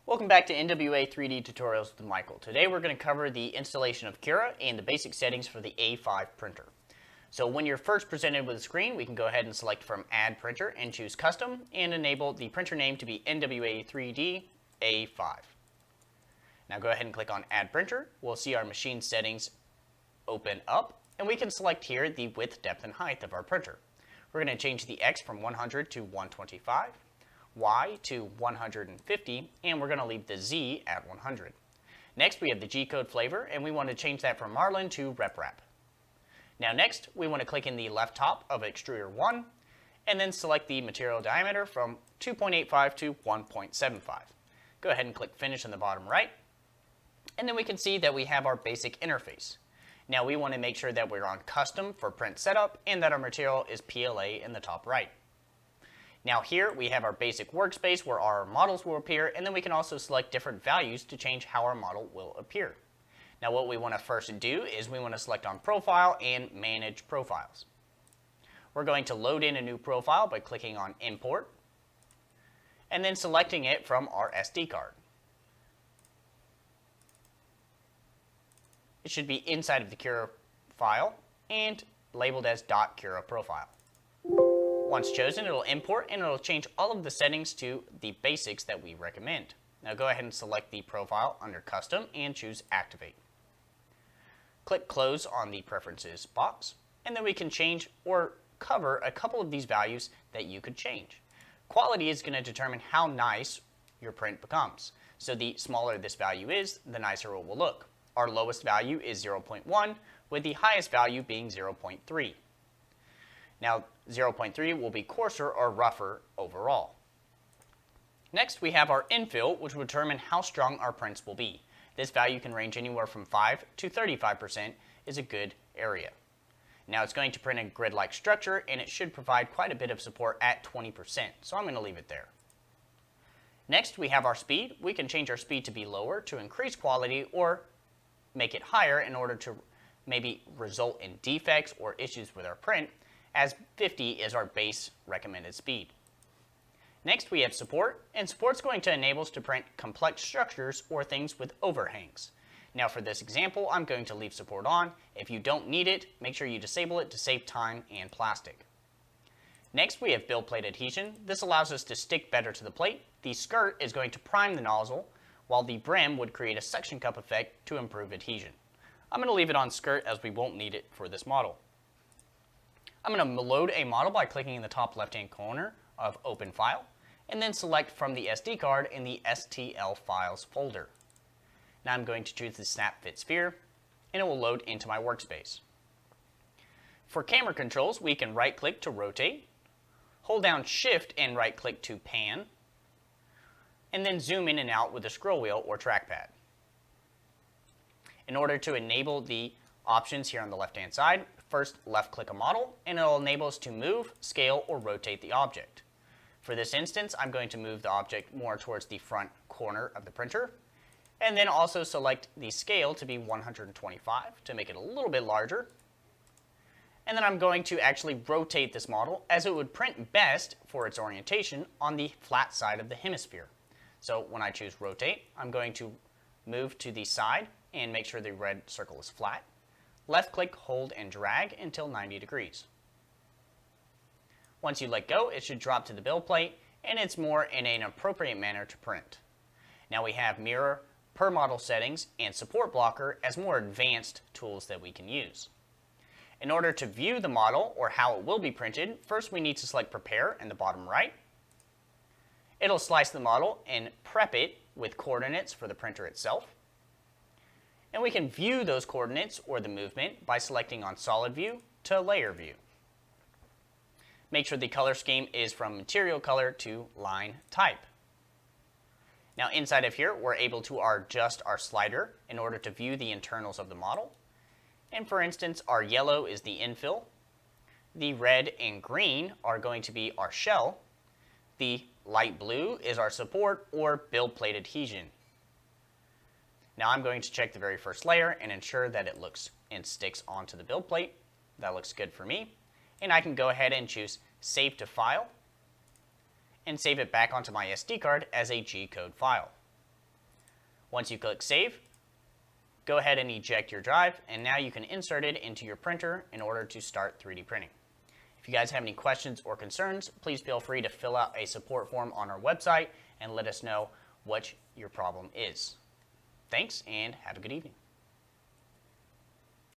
Welcome back to NWA 3D Tutorials with Michael. Today we're going to cover the installation of Cura and the basic settings for the A5 printer. So when you're first presented with a screen, we can go ahead and select from Add Printer and choose Custom and enable the printer name to be NWA 3D A5. Now go ahead and click on Add Printer. We'll see our machine settings open up, and we can select here the width, depth, and height of our printer. We're going to change the X from 100 to 125. Y to 150, and we're going to leave the Z at 100. Next, we have the G-code flavor, and we want to change that from Marlin to RepRap. Now next, we want to click in the left top of Extruder 1, and then select the material diameter from 2.85 to 1.75. Go ahead and click Finish in the bottom right, and then we can see that we have our basic interface. Now we want to make sure that we're on Custom for print setup, and that our material is PLA in the top right. Now here we have our basic workspace where our models will appear, and then we can also select different values to change how our model will appear. Now what we want to first do is we want to select on Profile and Manage Profiles. We're going to load in a new profile by clicking on Import, and then selecting it from our SD card. It should be inside of the Cura file and labeled as .cura profile. Once chosen, it'll import and it'll change all of the settings to the basics that we recommend. Now go ahead and select the profile under Custom and choose Activate. Click Close on the Preferences box, and then we can change or cover a couple of these values that you could change. Quality is going to determine how nice your print becomes. So the smaller this value is, the nicer it will look. Our lowest value is 0.1, with the highest value being 0.3. Now 0.3 will be coarser or rougher overall. Next we have our infill, which will determine how strong our prints will be. This value can range anywhere from 5 to 35% is a good area. Now it's going to print a grid-like structure, and it should provide quite a bit of support at 20%, so I'm going to leave it there. Next we have our speed. We can change our speed to be lower to increase quality, or make it higher in order to maybe result in defects or issues with our print, as 50 is our base recommended speed. Next we have support, and support's going to enable us to print complex structures or things with overhangs. Now for this example, I'm going to leave support on. If you don't need it, make sure you disable it to save time and plastic. Next we have build plate adhesion. This allows us to stick better to the plate. The skirt is going to prime the nozzle, while the brim would create a suction cup effect to improve adhesion. I'm going to leave it on skirt as we won't need it for this model. I'm going to load a model by clicking in the top left-hand corner of Open File, and then select from the SD card in the STL Files folder. Now I'm going to choose the Snap Fit Sphere, and it will load into my workspace. For camera controls, we can right-click to rotate, hold down Shift and right-click to pan, and then zoom in and out with the scroll wheel or trackpad. In order to enable the options here on the left-hand side, first left-click a model, and it'll enable us to move, scale, or rotate the object. For this instance, I'm going to move the object more towards the front corner of the printer, and then also select the scale to be 125 to make it a little bit larger. And then I'm going to actually rotate this model, as it would print best for its orientation on the flat side of the hemisphere. So when I choose Rotate, I'm going to move to the side and make sure the red circle is flat. Left click, hold, and drag until 90 degrees. Once you let go, it should drop to the build plate, and it's more in an appropriate manner to print. Now we have Mirror, Per Model Settings, and Support Blocker as more advanced tools that we can use. In order to view the model, or how it will be printed, first we need to select Prepare in the bottom right. It'll slice the model and prep it with coordinates for the printer itself. And we can view those coordinates or the movement by selecting on Solid View to Layer View. Make sure the color scheme is from Material Color to Line Type. Now inside of here, we're able to adjust our slider in order to view the internals of the model. And for instance, our yellow is the infill. The red and green are going to be our shell. The light blue is our support or build plate adhesion. Now I'm going to check the very first layer and ensure that it looks and sticks onto the build plate. That looks good for me. And I can go ahead and choose Save to File and save it back onto my SD card as a G-code file. Once you click Save, go ahead and eject your drive, and now you can insert it into your printer in order to start 3D printing. If you guys have any questions or concerns, please feel free to fill out a support form on our website and let us know what your problem is. Thanks, and have a good evening.